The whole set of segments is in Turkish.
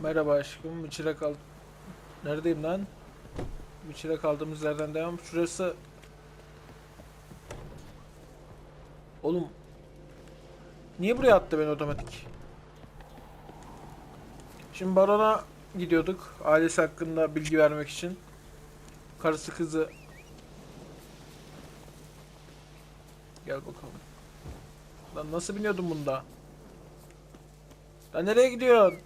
Merhaba aşkım. İçine kal. Neredeyim lan? İçine kaldığımız yerden devam. Şurası. Oğlum. Niye buraya attı beni otomatik? Şimdi barona gidiyorduk. Ailesi hakkında bilgi vermek için. Karısı kızı. Gel bakalım. Lan nasıl biniyordun bunda? Lan nereye gidiyorsun?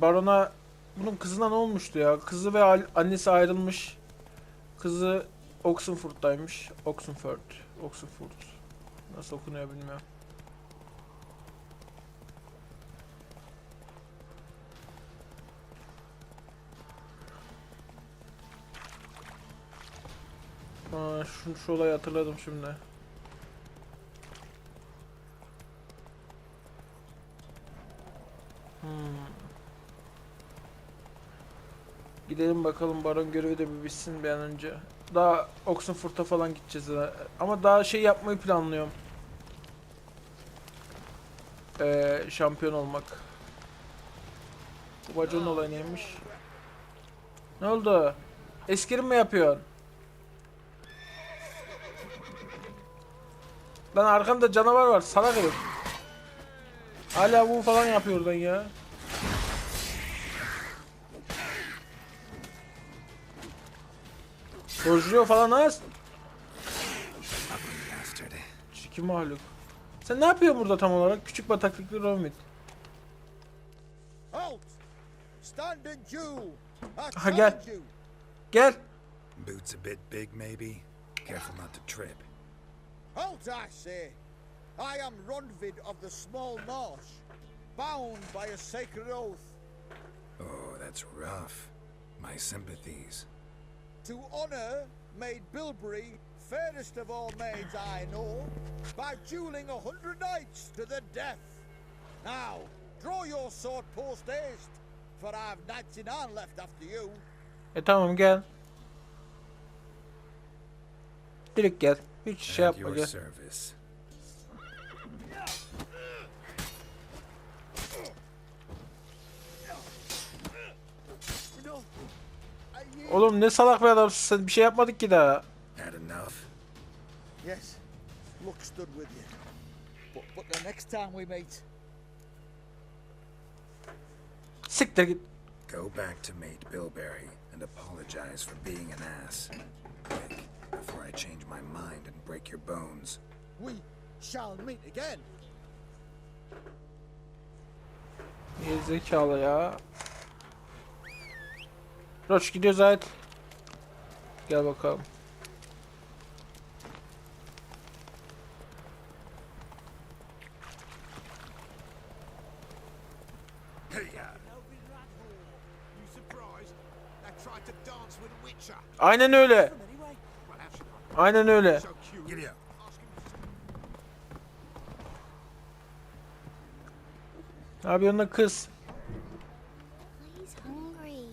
Barona bunun kızına ne olmuştu ya? Kızı ve annesi ayrılmış. Kızı Oxenford'daymış. Oxenford. Nasıl okunuyor bilmiyorum. Aa, şu olayı hatırladım şimdi. Gidelim bakalım baron görevi de bir bitsin bir an önce. Daha Oxenford'a falan gideceğiz. Ama daha şey yapmayı planlıyorum. Şampiyon olmak. Bu baconun olayı neymiş? Ne oldu? Eskirim mi yapıyorsun? Lan arkamda canavar var. Salak herif. Hala bu falan yapıyor oradan ya. Dojluyor falan az. Çirkin mahluk. Sen ne yapıyorsun burada tam olarak? Küçük bataklıklı Romit. Aha gel. Gel. Boots a bit big, maybe. Careful not to trip. Halt, I say! I am Ronvid of the Small Marsh, bound by a sacred oath. Oh, that's rough. My sympathies. To honor Maid Bilberry, fairest of all maids I know, by dueling 100 knights to the death. Now, draw your sword post haste, for I've 99 left after you. Tamam gel. Direkt gel. Hiç şey At yapma your gel. service. Oğlum ne salak bir adamsın sen. Bir şey yapmadık ki daha. Had enough? Yes, luck stood with you. But the next time we meet... Siktir git. Go back to Maid Bilberry and apologize for being an ass. Quick, before I change my mind and break your bones. We shall meet again. Gerizekalı ya. Roç gidiyoruz ait. Gel bakalım. Aynen öyle. Aynen öyle. Giddy up. Abi yanına kız. He's hungry.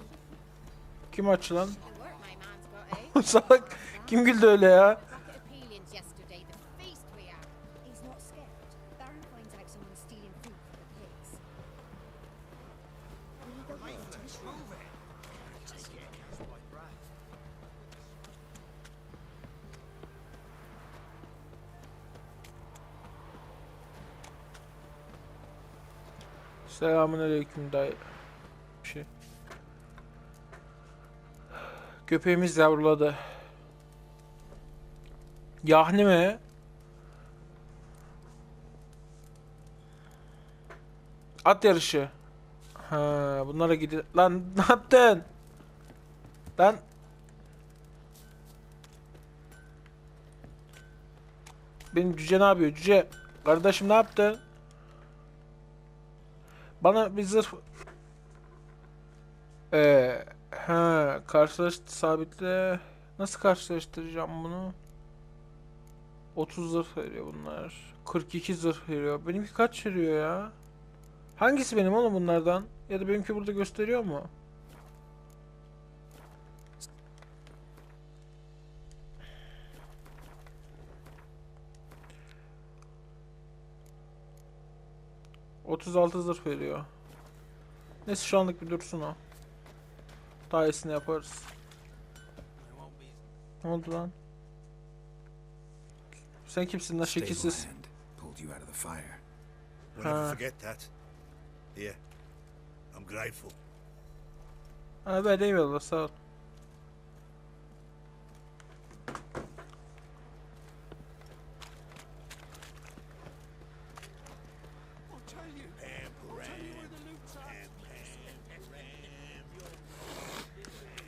Kim aç lan? The work my man's got, eh? Salak. Kim güldü öyle ya? Bucket of peelings yesterday, the feast we had. He's not scared. Baron finds out someone's stealing food for the pigs. Will you go over to the shop? Selamünaleyküm dayı. Bir şey. Köpeğimiz yavruladı. Yahni mi? At yarışı. Ha, bunlara gidiyor. Lan ne yaptın? Lan. Benim cüce ne yapıyor? Cüce. Kardeşim ne yaptın? Bana bir zırh... sabitle. Nasıl karşılaştıracağım bunu? 30 zırh veriyor bunlar. 42 zırh veriyor. Benimki kaç veriyor ya? Hangisi benim oğlum bunlardan? Ya da benimki burada gösteriyor mu? 36 zırh veriyor. Neyse şu anlık bir dursun o. Daha iyisini yaparız. Ne oldu lan? Sen kimsin lan Stable şekilsiz? hand pulled you out of the fire. We'll never Ah. forget that. Here, I'm grateful. Ha ben eyvallah sağ ol.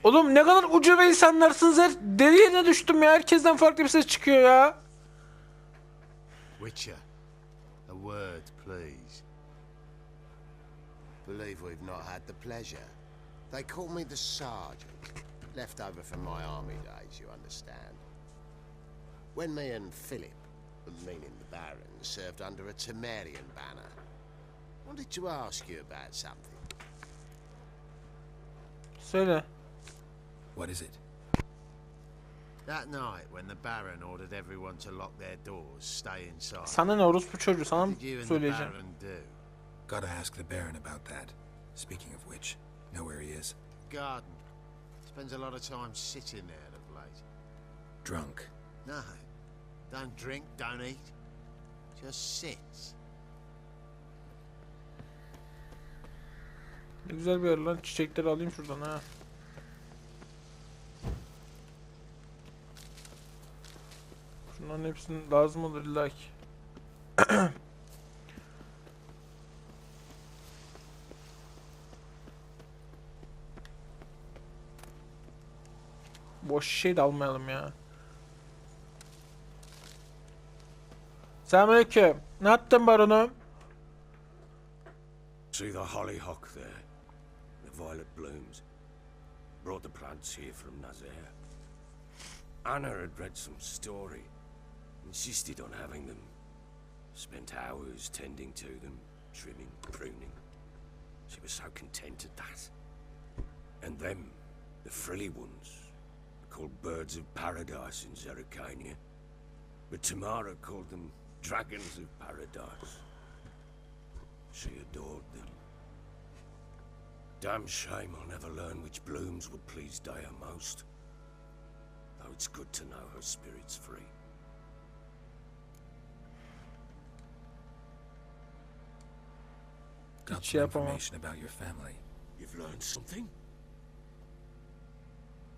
Oğlum ne kadar ucube insanlarsınız, her deliğine düştüm ya, herkesten farklı bir ses çıkıyor ya. Witcher, a word, please. Believe we've not had the pleasure. They call me the sergeant, left over from my army days, you understand. When me and Philip, meaning the Baron, served under a Temerian banner, wanted to ask you about something. Söyle. What is it? That night when the Baron ordered everyone to lock their doors, stay inside. Sana ne orospu çocuğu, sana mı What did you and the söyleyeceğim? Baron do? Gotta ask the Baron about that. Speaking of which, know where he is? Garden. Spends a lot of time sitting there of late. Drunk. No. Don't drink, don't eat. Just sits. Ne güzel bir yer lan, çiçekleri alayım şuradan ha. Şunların hepsinin lazım olur illa ki. Boş şey de almayalım ya. Selamünaleyküm. Ne yaptın baronum? See the hollyhock there? The violet blooms. Brought the plants here from Nazaire. Anna had read some story. Insisted on having them. Spent hours tending to them, trimming, pruning. She was so content at that. And them, the frilly ones, called birds of paradise in Zerrikania. But Tamara called them dragons of paradise. She adored them. Damn shame I'll never learn which blooms would please Dea most. Though it's good to know her spirit's free. Got Hiç some yapamam. information about your family. You've learned something?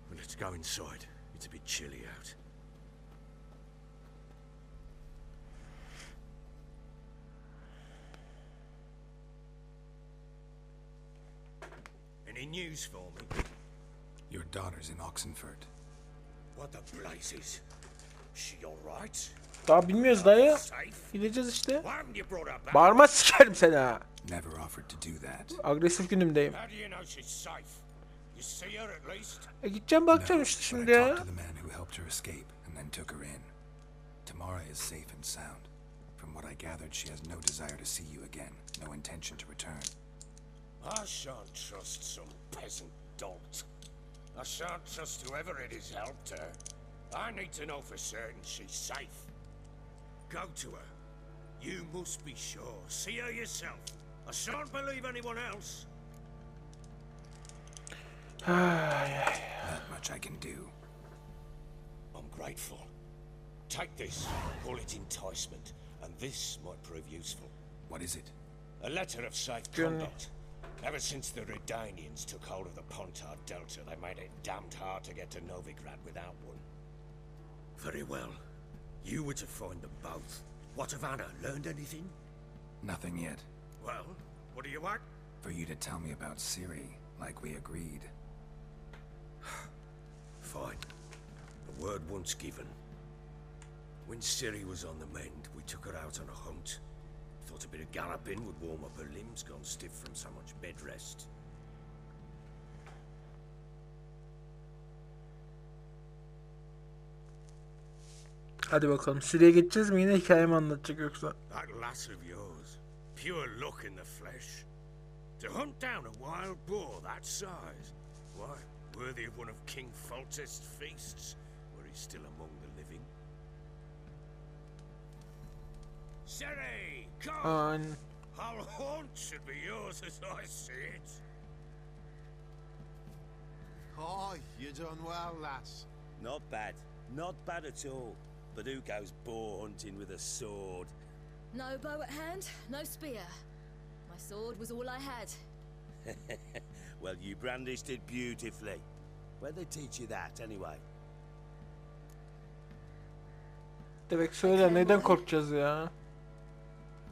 Well, let's go inside. It's a bit chilly out. Any news for me? Your daughter's in Oxenford. What the blazes? She alright? Daha bilmiyoruz dayı. Safe? Gideceğiz işte. Why haven't you brought her back? Bağırma sikerim seni ha. Never offered to do that. Agresif günümdeyim. How do you know she's safe? You see her at least? Gideceğim bakacağım No, işte but şimdi I ya. talked to the man who helped her escape and then took her in. Tamara is safe and sound. From what I gathered, she has no desire to see you again. No intention to return. I shan't trust some peasant dolt. I shan't trust whoever it is helped her. I need to know for certain she's safe. Go to her. You must be sure. See her yourself. I shan't believe anyone else. Not much I can do. I'm grateful. Take this. Call it enticement. And this might prove useful. What is it? A letter of safe Journey. conduct. Ever since the Redanians took hold of the Pontard Delta, they made it damned hard to get to Novigrad without one. Very well. You were to find them both. What of Anna? Learned anything? Nothing yet. Well, what do you want? For you to tell me about Ciri, like we agreed. Fine. The word once given. When Ciri was on the mend, we took her out on a hunt. Thought a bit of galloping would warm up her limbs, gone stiff from so much bed rest. Hadi bakalım. Siri'ye geçeceğiz mi? Yine hikayemi anlatacak yoksa. That lass of yours, pure luck in the flesh. To hunt down a wild boar that size, why, worthy of one of King Foltest's feasts, were he still among the living. Ciri, come! Aynen. Whole haunt should be yours as I see it. Oh, you done well, lass. Not bad. Not bad at all. But who goes boar hunting with a sword? No bow at hand, no spear. My sword was all I had. Well, you brandished it beautifully. Where'd they teach you that, anyway? Demek söyle, neden korkacağız ya?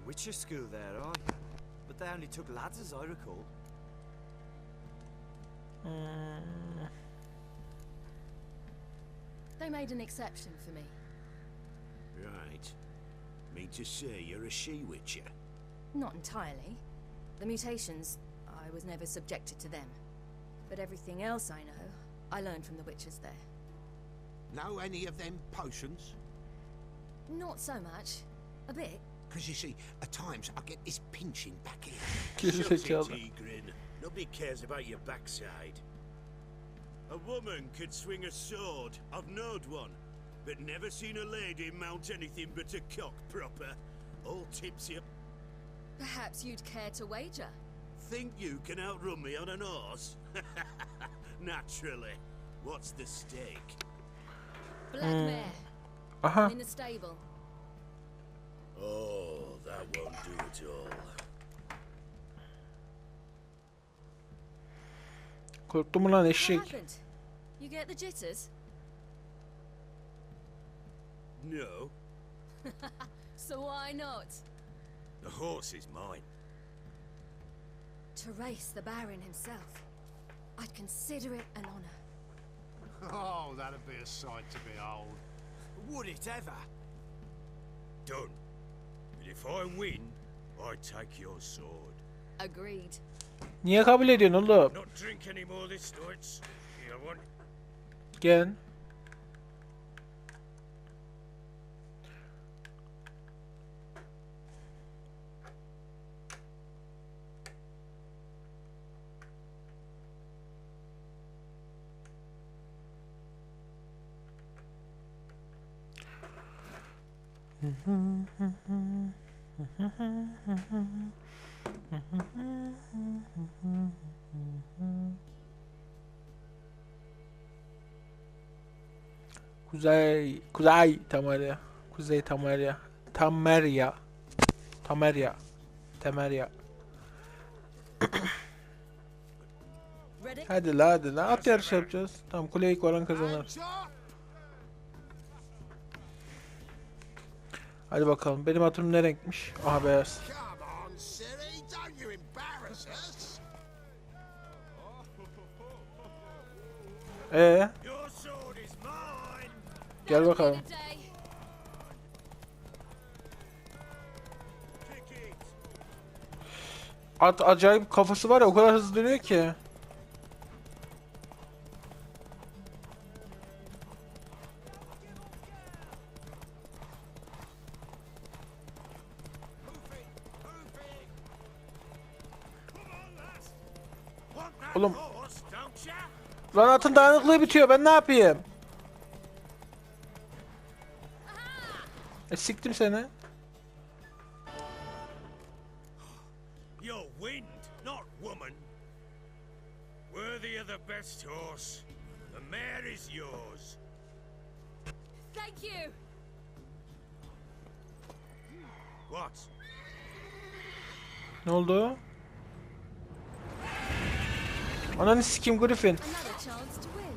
Witcher school there, aye. But they only took lads as I recall. They made an exception for me. Right. Mean to say you're a she-witcher? Not entirely. The mutations, I was never subjected to them. But everything else I know, I learned from the witches there. Know any of them potions? Not so much. A bit. Because you see, at times I get this pinching back here. Gerizekalı. Grin. Nobody cares about your backside. A woman could swing a sword. I've knowed one. But never seen a lady mount anything but a cock proper. All tipsy. Perhaps you'd care to wager? Think you can outrun me on an horse? Naturally. What's the stake? Black mare. Aha. In the stable. Oh, that won't do at all. Korktum lan What eşek. happened? You get the jitters? No, So why not? the horse is mine. To race the Baron himself. I'd consider it an honor. Oh, that'd be a sight to behold. Would it ever? Done. But if I win, I take your sword. Agreed. Niye kabul ediyorsun oğlum? Not drink any more this night. You want? Gel. Kuzey Tamerya. Kuzey Tamerya. Tamerya. Tamerya. Temerya. Ready? Hadi la at yarışı yapacağız. Tamam, kuleye ilk varan kazanır. Hadi bakalım, benim atım ne renkmiş? Aha, beyaz. Come on, Siri, don't you embarrass us. Your sword is mine. Gel bakalım. Good day. Kick it. At acayip, kafası var ya, o kadar hızlı dönüyor ki. Want that Oğlum. horse, don't ya? Lan atın dayanıklığı bitiyor, ben ne yapayım? Siktim seni. You're wind, not woman. Worthy of the best horse. The mare is yours. Thank you. What? Ne oldu? Ananı sikim, Griffin. Another chance to win.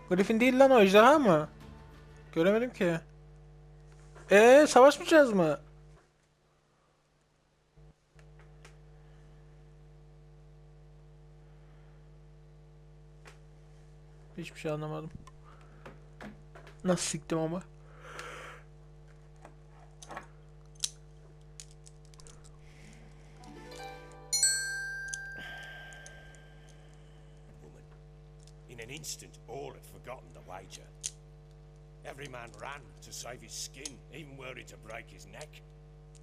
Griffin değil lan, o ejderha mı? Göremedim ki. Savaşmayacağız mı? Hiçbir şey anlamadım. Nasıl siktim ama? Woman. In an instant, all had forgotten the wager. Every man ran to save his skin, even were it to break his neck.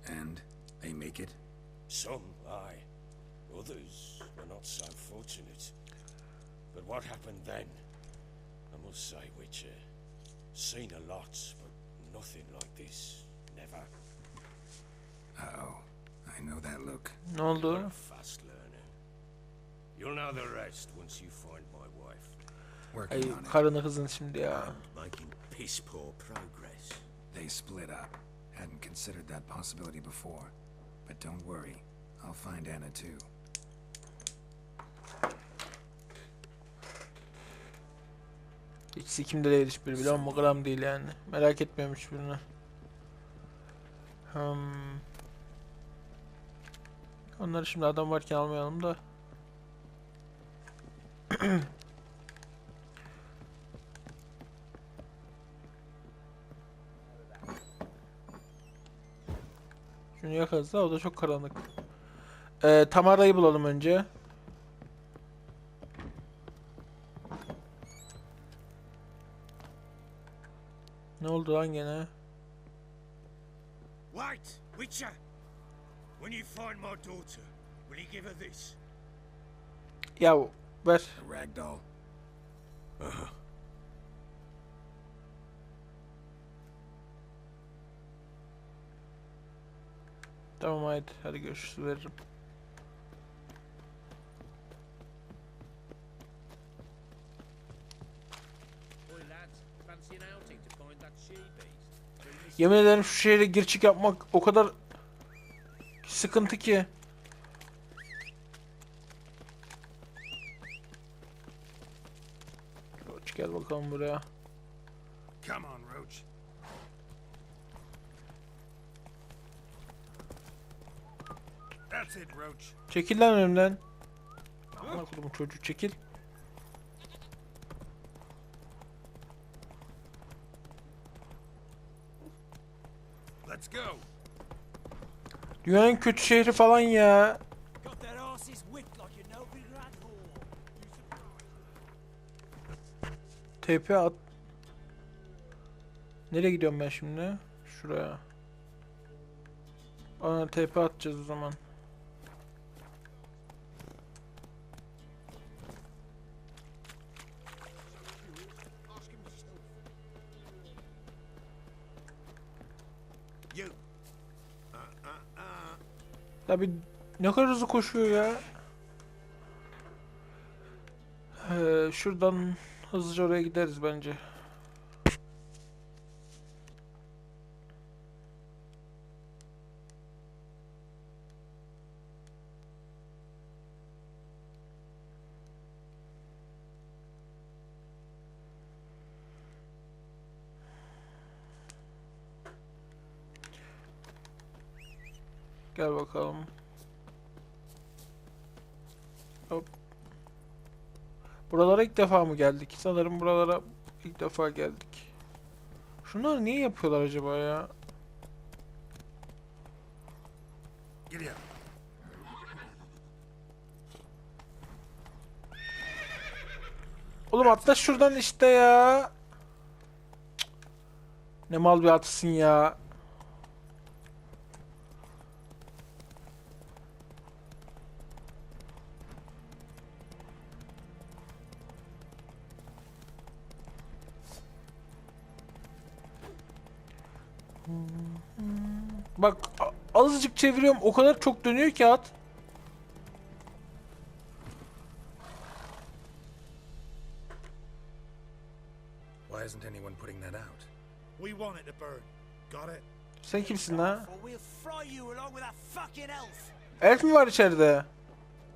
And they make it? Some, aye. Others were not so fortunate. But what happened then? I must say, Witcher, seen a lot, but nothing like this. Never. Uh-oh. I know that look. Ne You're oldu? a fast learner. You'll know the rest once you find my wife. Working Ay on it. karını kızın şimdi ya. I'm making piss poor progress. They split up. Hadn't considered that possibility before. But don't worry. I'll find Anna too. Hiç sikimde değil hiçbiri bile 10 gram değil yani. Merak etmiyorum hiçbirini. Onları şimdi adam varken almayalım da. Şunu yakarız da o da çok karanlık. Tamara'yı bulalım önce. Ne oldu lan gene? Wait, Witcher! When you find my daughter, will you give her this? Ya ver. A ragdoll. Tamam hadi görüşürüz veririm. Yemin ederim şu şehre gir çık yapmak o kadar sıkıntı ki. Roach gel bakalım buraya. Come on, Roach. That's it, Roach. Çekil lan önümden. Amına koydum çocuğu çekil. Let's go. Dünyanın en kötü şehri falan ya. Got their asses whipped like a Novigrad whore. TP at. Nereye gidiyorum ben şimdi? Şuraya. Aa TP atacağız o zaman. You. Tabi ne kadar hızlı koşuyor ya. Şuradan hızlıca oraya gideriz bence. Gel bakalım. Hop. Buralara ilk defa mı geldik? Sanırım buralara ilk defa geldik. Şunları niye yapıyorlar acaba ya? Giddy up. Oğlum atla şuradan işte ya. Cık. Ne mal bir atısın ya. Bak azıcık çeviriyorum o kadar çok dönüyor ki at. Why isn't anyone putting that out? We want it to burn. Got it? Sen kimsin ha? Or we'll fry you along with that fucking elf. Elf mi var içeride?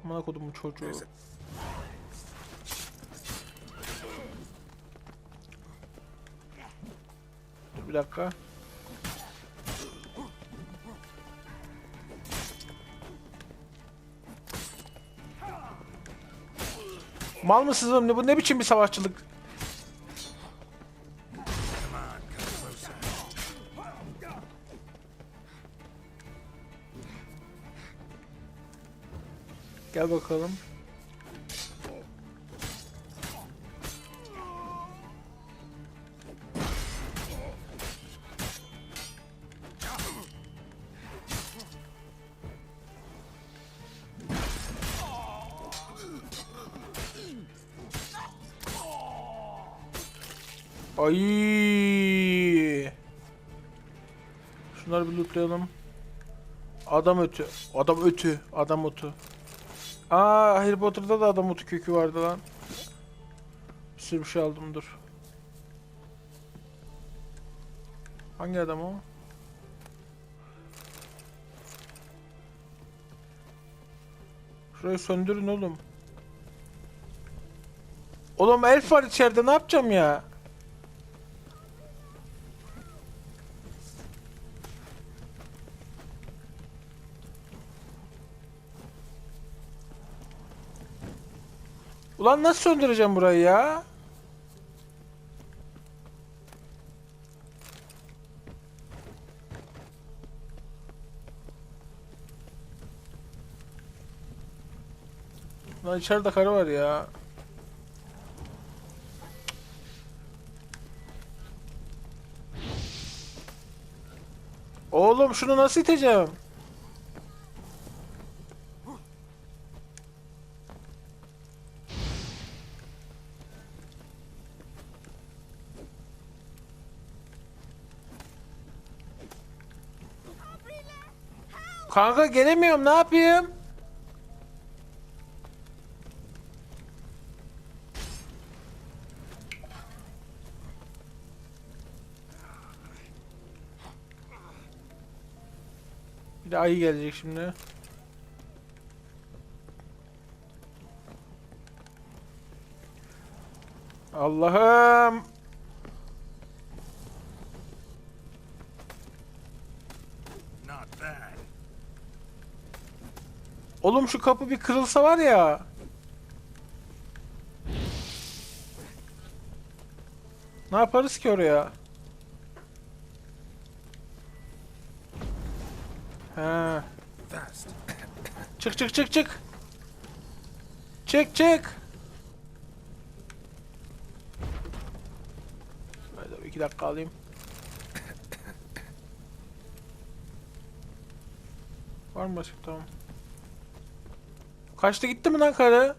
Amına kodumun çocuğu. There's a Dur bir dakika. Mal mısınız oğlum? Bu ne biçim bir savaşçılık? come closer. Gel bakalım. Ay. Şunları bir lootlayalım. Adam ötü. Adam ötü. Adam otu. Aa, Harry Potter'da da adam otu kökü vardı lan. Bir sürü bir şey aldım, dur. Hangi adam o? Şurayı söndürün oğlum. Oğlum elf var içeride, ne yapacağım ya? Ulan nasıl söndüreceğim burayı ya? Lan içeride karı var ya. Oğlum şunu nasıl iteceğim? Kanka gelemiyorum, ne yapayım? Bir de ayı gelecek şimdi. Allah'ım. Not bad. Oğlum şu kapı bir kırılsa var ya. Ne yaparız ki oraya? He. Fast. Çık çık çık çık. Çık çık. Hadi 2 dakika alayım. Var mı başka? Tamam. Kaçtı gitti mi lan karı?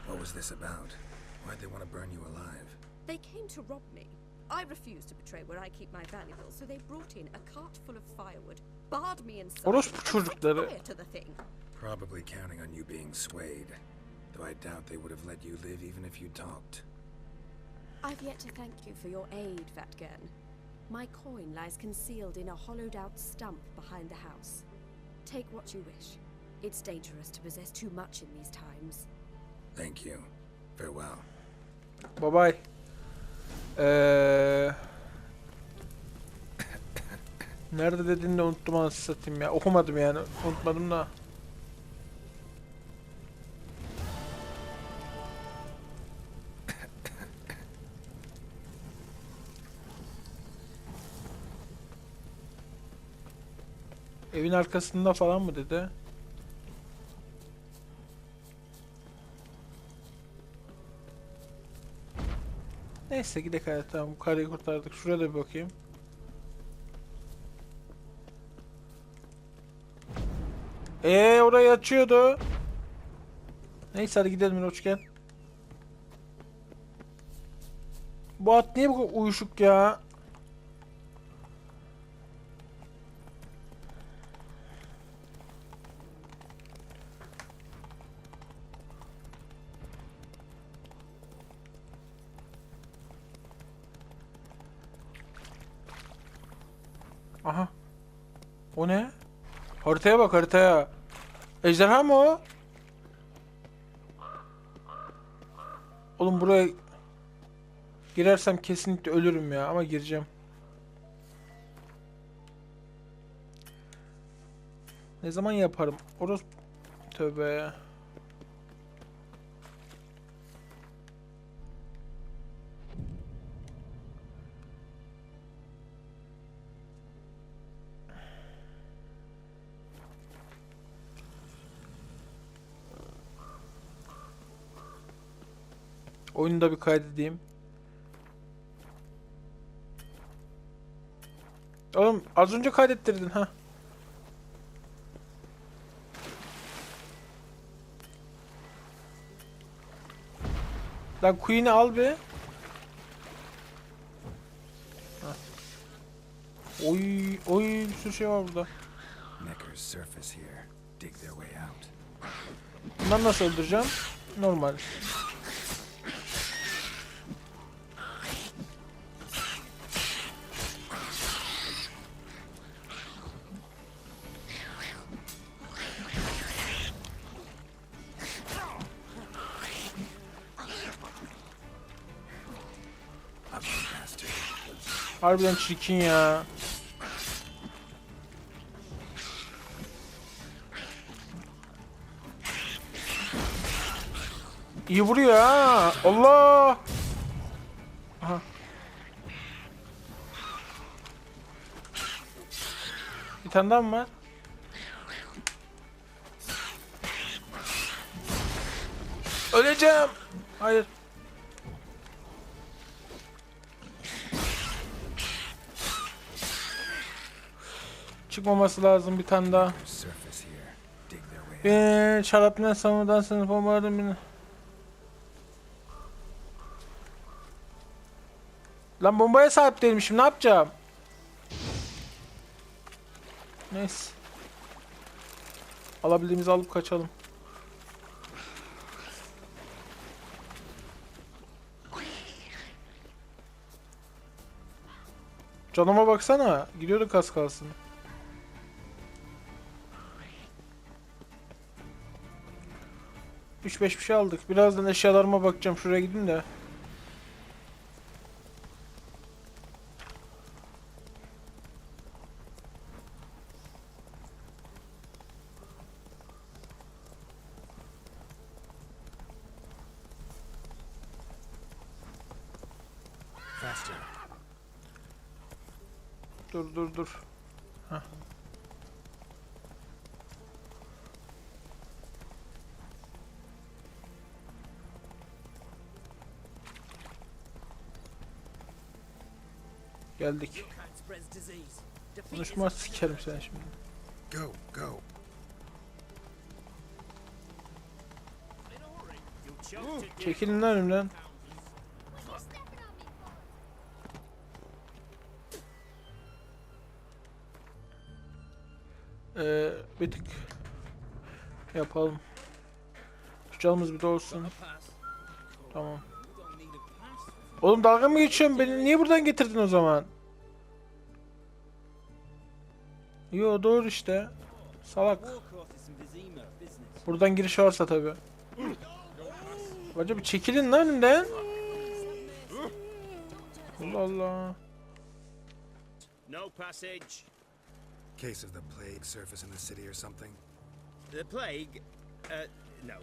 What was this about? Why'd they want to burn you alive? They came to rob me. I refused to betray where I keep my valuables, so they brought in a cart full of firewood, barred me inside, Orospu and set çocukları. fire to the thing. Probably counting on you being swayed. Though I doubt they would have let you live even if you talked. I've yet to thank you for your aid, Vatgern. My coin lies concealed in a hollowed-out stump behind the house. Take what you wish. It's dangerous to possess too much in these times. Thank you. Farewell. Bye bye. Nerede dediğini de unuttum, anasını satayım ya. Okumadım yani. Unutmadım da. Evin arkasında falan mı dedi? Neyse gidelim hadi, tamam, bu karıyı kurtardık. Şuraya da bir bakayım. Orayı açıyordu. Neyse hadi gidelim Roçken. Bu at niye bu kadar uyuşuk ya? Aha. O ne? Haritaya bak, haritaya. Ejderha mı o? Oğlum buraya girersem kesinlikle ölürüm ya, ama gireceğim. Ne zaman yaparım? Orası tövbe ya. Oyunu da bir kaydedeyim. Oğlum az önce kaydettirdin ha. Lan Queen'i al be. Oy oy, bir sürü şey var burada. Necker's surface here. Dig their way out. Bunları nasıl öldüreceğim? Normal. Harbiden çirkin ya. İyi vuruyor ha. Allah. Aha. Bir tane daha mı var? Öleceğim. Hayır. Çıkmaması lazım bir tane daha. Surface here. Dig their way out. Şarapnen samudan sınıf bombardım beni. Lan bombaya sahip değilmişim, ne yapacağım? Neyse. Alabildiğimizi alıp kaçalım. Canıma baksana. Gidiyorduk az kalsın. Üç beş bir şey aldık. Birazdan eşyalarıma bakacağım. Şuraya gideyim de. Faster. Dur. Heh. Geldik. Konuşma, sikerim sen şimdi. Go, go. Çekilin lan önümden. Bir tık yapalım. Canımız bir de olsun. Tamam. Oğlum dalga mı geçiyorsun? Beni niye buradan getirdin o zaman? Yo, doğru işte. Salak. Buradan giriş varsa tabi. Bacı bir çekilin lan önümden. Allah Allah. No passage. Case of the plague surface in the city or something. The plague? No.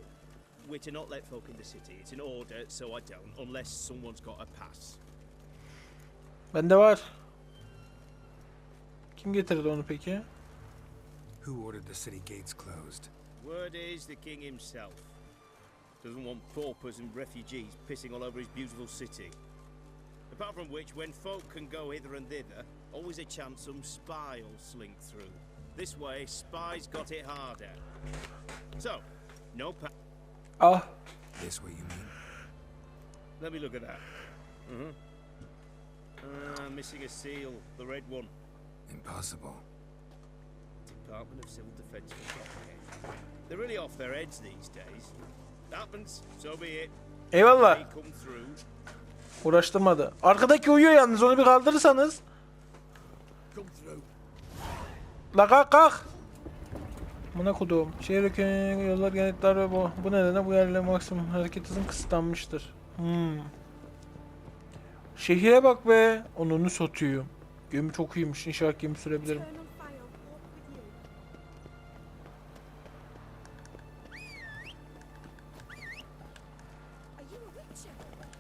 We're to not let folk in the city. It's an order, so I don't, unless someone's got a pass. Bende var. Kim getirdi onu peki? Who ordered the city gates closed? Word is the king himself. Doesn't want paupers and refugees pissing all over his beautiful city. Apart from which, when folk can go hither and thither, always a chance some spy will slink through. This way, spies got it harder. So, no Ah. This way, you mean? Let me look at that. Missing a seal, the red one. Impossible. Department of Civil Defense for Copperhead. They're really off their heads these days. Happens, so be it. Eyvallah. They come through. Uğraştırmadı. Arkadaki uyuyor yalnız, onu bir kaldırırsanız. Come through. La kalk. Buna kodum. Şehir hükümü yollar genellikler ve bu nedenle bu yerle maksimum hareket hızın kısıtlanmıştır. Şehire bak be. Onunu satıyor. Gemi çok iyiymiş. İnşallah gemi sürebilirim.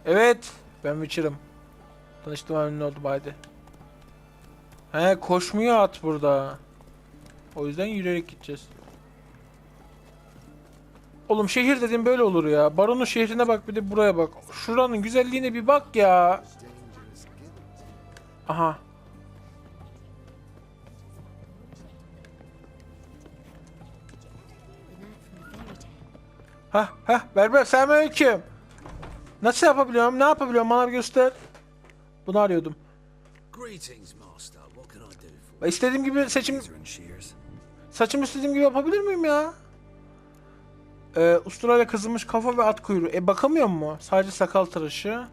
Evet. Ben Witcher'ım. Tanıştığıma memnun oldum, hadi. He, koşmuyor at burada. O yüzden yürüyerek gideceğiz. Oğlum şehir dediğim böyle olur ya. Baron'un şehrine bak, bir de buraya bak. Şuranın güzelliğine bir bak ya. Aha. Berber, selamünaleyküm. Nasıl yapabiliyorum? Ne yapabiliyorum? Bana bir göster. Bunu arıyordum. Greetings, master. What can I do İstediğim gibi Razor and shears. saçımı istediğim gibi yapabilir miyim ya? Usturayla kazınmış kafa ve at kuyruğu. Bakamıyor mu? Sadece sakal tıraşı.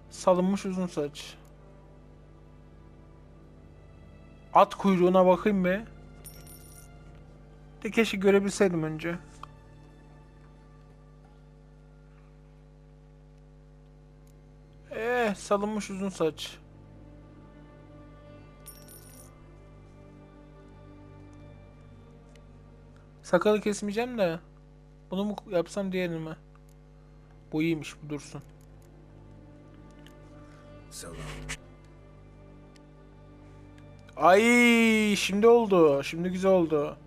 Salınmış uzun saç. At kuyruğuna bakayım be. De keşke görebilseydim önce. Salınmış uzun saç. Sakalı kesmeyeceğim de. Bunu mu yapsam diğerini mi? Bu iyiymiş, bu dursun. So long. Ay, şimdi oldu. Şimdi güzel oldu.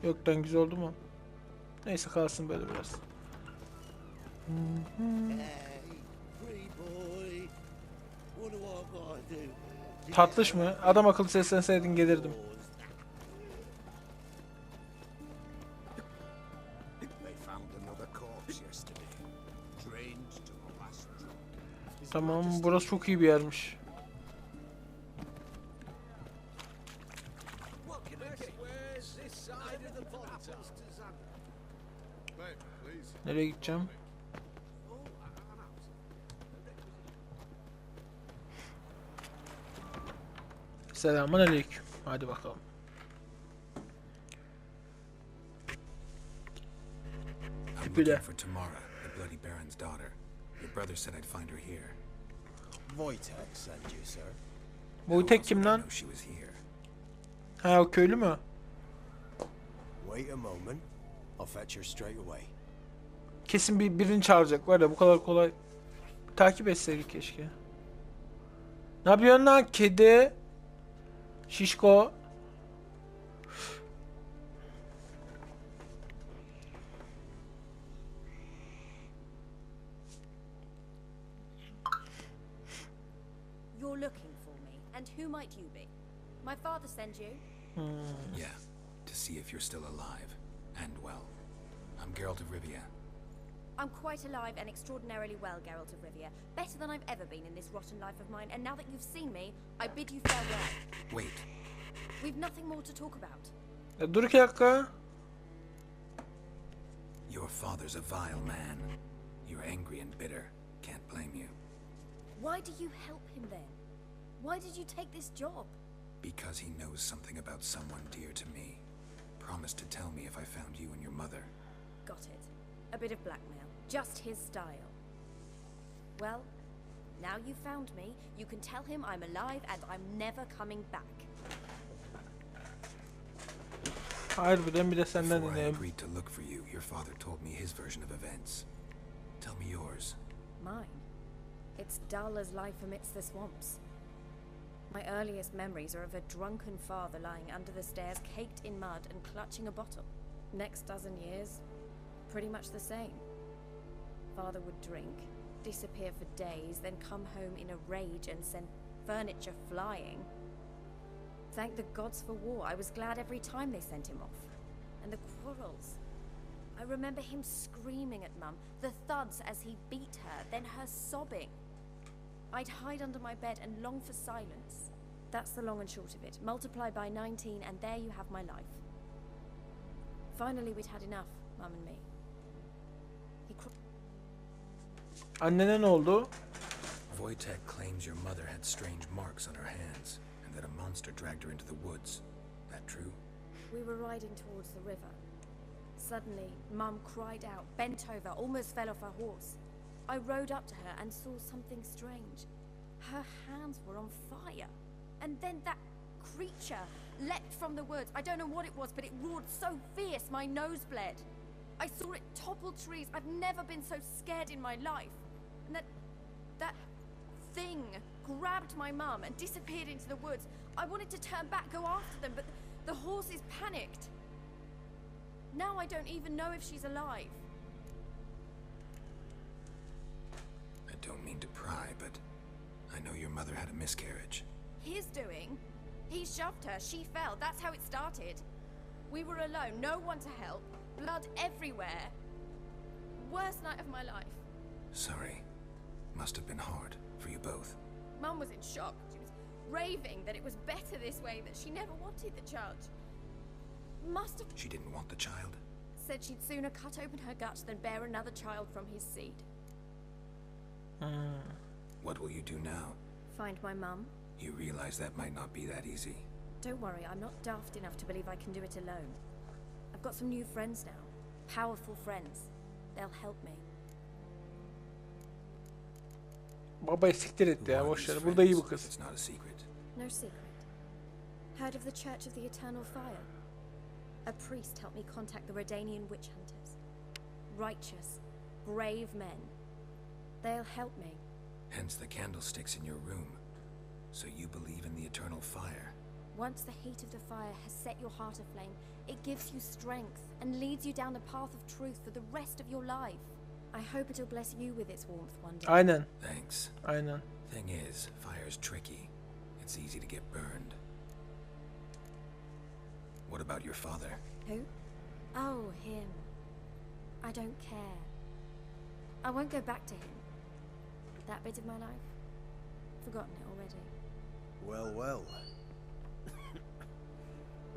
Yoktan güzel oldu mu? Neyse, kalsın böyle biraz. Tatlış mı? Adam akıllı seslenseydin gelirdim. They found another corpse yesterday. Drained to the last drop. Tamam, burası çok iyi bir yermiş. Nereye gideceğim? Selamünaleyküm. Hadi bakalım. I'm Bir de. looking for Tamara, the Bloody Baron's daughter. Your brother said I'd find her here. Wojtek sent you, sir. Bu tek kim Also, I lan? know she was here. Ha, o köylü mü? Wait a moment. I'll fetch her straight away. Kesin birini çağıracak, var ya, bu kadar kolay. Takip etseydik keşke. Ne yapıyorsun lan kedi? Şişko. You're looking for me, and who might you be? My father sent you? Yeah, to see if you're still alive and well. I'm Geralt of Rivia. I'm quite alive and extraordinarily well, Geralt of Rivia. Better than I've ever been in this rotten life of mine, and now that you've seen me, I bid you farewell. Wait, We've nothing more to talk about. Dur 2 dakika. your father's a vile man. You're angry and bitter. Can't blame you. Why do you help him then? Why did you take this job? Because he knows something about someone dear to me. Promised to tell me if I found you and your mother. Got it. A bit of blackmail. Just his style. Well, now you've found me, you can tell him I'm alive and I'm never coming back. Harbiden bir de senden Before I dinleyelim. agreed to look for you, your father told me his version of events. Tell me yours. Mine? It's dull as life amidst the swamps. My earliest memories are of a drunken father lying under the stairs, caked in mud and clutching a bottle. Next dozen years, pretty much the same. Father would drink, disappear for days, then come home in a rage and send furniture flying. Thank the gods for war. I was glad every time they sent him off. And the quarrels. I remember him screaming at Mum, the thuds as he beat her, then her sobbing. I'd hide under my bed and long for silence. That's the long and short of it. Multiply by 19 and there you have my life. Finally we'd had enough, Mum and me. He Annene ne oldu? Wojtek claims your mother had strange marks on her hands, and that a monster dragged her into the woods. That true? We were riding towards the river. Suddenly, Mum cried out, bent over, almost fell off her horse. I rode up to her and saw something strange. Her hands were on fire. And then that creature leapt from the woods. I don't know what it was, but it roared so fierce my nose bled. I saw it topple trees. I've never been so scared in my life. And that thing grabbed my mum and disappeared into the woods. I wanted to turn back, go after them, but the horses panicked. Now I don't even know if she's alive. I don't mean to pry, but I know your mother had a miscarriage. His doing? He shoved her, she fell, that's how it started. We were alone, no one to help, blood everywhere. Worst night of my life. Sorry. Must have been hard for you both. Mum was in shock. She was raving that it was better this way, that she never wanted the child. Must have She didn't want the child? said she'd sooner cut open her guts than bear another child from his seed. What will you do now? Find my mum. You realize that might not be that easy. Don't worry, I'm not daft enough to believe I can do it alone. I've got some new friends now. Powerful friends. They'll help me. Baba siktir et Who ya are boş these ver. Burada iyi bu friends? kız. It's not a secret. No secret. Heard of the Church of the Eternal Fire? A priest helped me contact the Redanian witch hunters. Righteous, brave men. They'll help me. Hence the candlesticks in your room. So you believe in the eternal fire? Once the heat of the fire has set your heart aflame, it gives you strength and leads you down the path of truth for the rest of your life. I hope it'll bless you with its warmth one day. Aynen. Thanks. Aynen. Thing is, fire's tricky. It's easy to get burned. What about your father? Who? Oh, him. I don't care. I won't go back to him. That bit of my life? Forgotten it already. Well, well.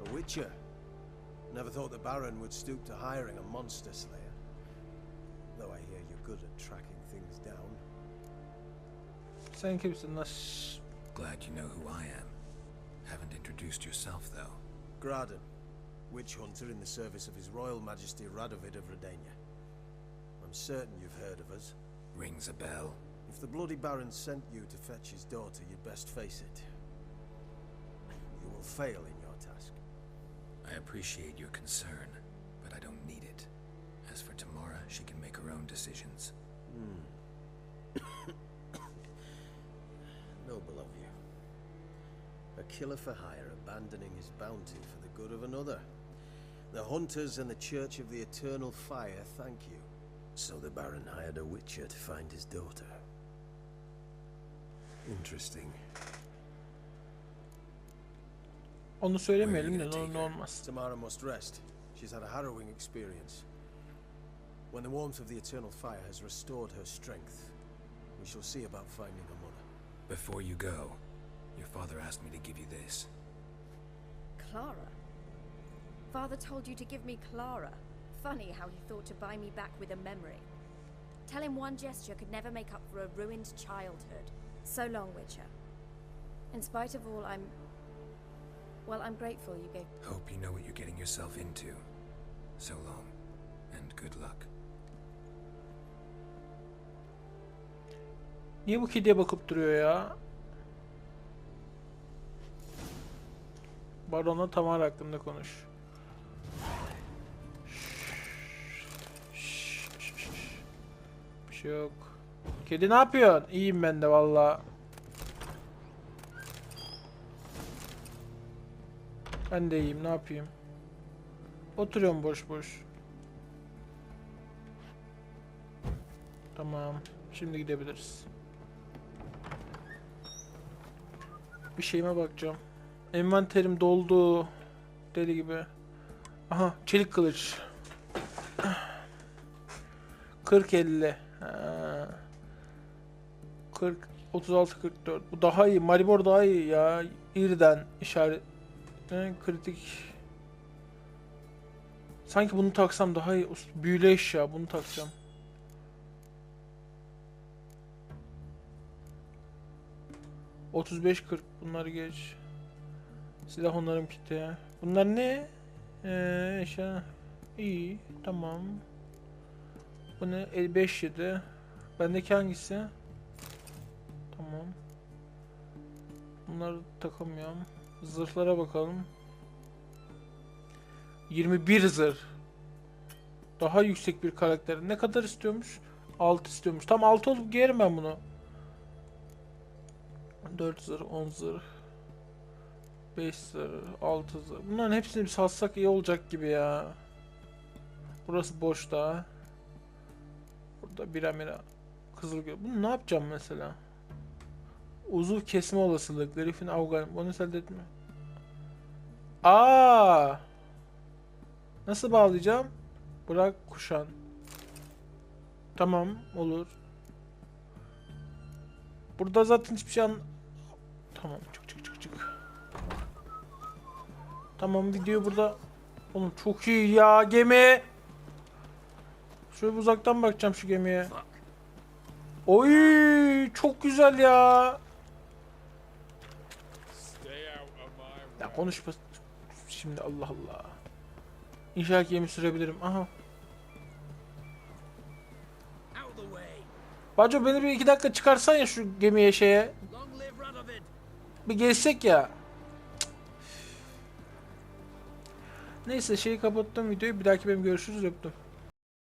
A witcher. Never thought the Baron would stoop to hiring a monster slayer. Though I hear you're good at tracking things down. Sen kimsin lan? Glad you know who I am. Haven't introduced yourself, though. Graden, witch hunter in the service of His Royal Majesty Radovid of Redania. I'm certain you've heard of us. Rings a bell. If the bloody Baron sent you to fetch his daughter, you'd best face it. You will fail in your task. I appreciate your concern, but I don't need it. As for Tamara, she can make her own decisions. Noble of you. A killer for hire abandoning his bounty for the good of another. The hunters and the Church of the Eternal Fire thank you. So the Baron hired a witcher to find his daughter. Interesting. Onu söylemeyelim de ne olmaz. Tamara must rest. She's had a harrowing experience. When the warmth of the Eternal Fire has restored her strength, we shall see about finding her mother. Before you go, your father asked me to give you this. Clara? Father told you to give me Clara. Funny how he thought to buy me back with a memory. Tell him one gesture could never make up for a ruined childhood. So long, Witcher. In spite of all, I'm grateful you gave... Hope you know what you're getting yourself into. So long, and good luck. Niye bu kediye bakıp duruyor ya? Baron'la Tamar hakkında konuş. Bir şey yok. Kedi ne yapıyorsun? İyiyim ben de valla. Ben de iyiyim, ne yapayım? Oturuyorum boş boş. Tamam. Şimdi gidebiliriz. Bir şeyime bakacağım. Envanterim doldu. Deli gibi. Aha, çelik kılıç. 40-50. 40 36 44. Bu daha iyi. Maribor daha iyi ya. İrden işaret. Kritik. Sanki bunu taksam daha iyi. Büyülü eşya, bunu takacağım. ...35-40 bunları geç. Silah onarım kiti. Bunlar ne? Eşya. İyi, tamam. Bu ne? 5-7. Bendeki hangisi? Tamam. Bunları takamıyorum. Zırhlara bakalım. 21 zırh. Daha yüksek bir karakter. Ne kadar istiyormuş? 6 istiyormuş. Tam 6 olup giyerim ben bunu. 4 zırh, 10 zırh. 5 zırh, 6 zırh. Bunların hepsini bir satsak iyi olacak gibi ya. Burası boş daha. Burada biramira. Kızılgül. Bunu ne yapacağım mesela? Uzuv kesme olasılık. Herifin avgan. Bunu elde etme. Aa! Nasıl bağlayacağım? Bırak kuşan. Tamam, olur. Burada zaten hiçbir şey Tamam, çık. Tamam, videoyu burada... Oğlum çok iyi ya gemi. Şöyle bir uzaktan bakacağım şu gemiye. Oy çok güzel ya. Ya konuşma şimdi, Allah Allah. İnşallah gemi sürebilirim. Aha. Baco beni bir 2 dakika çıkarsan ya şu gemiye şeye. Bir gezsek ya. Neyse şeyi kapattım videoyu. Bir dahaki benim görüşürüz, öptüm.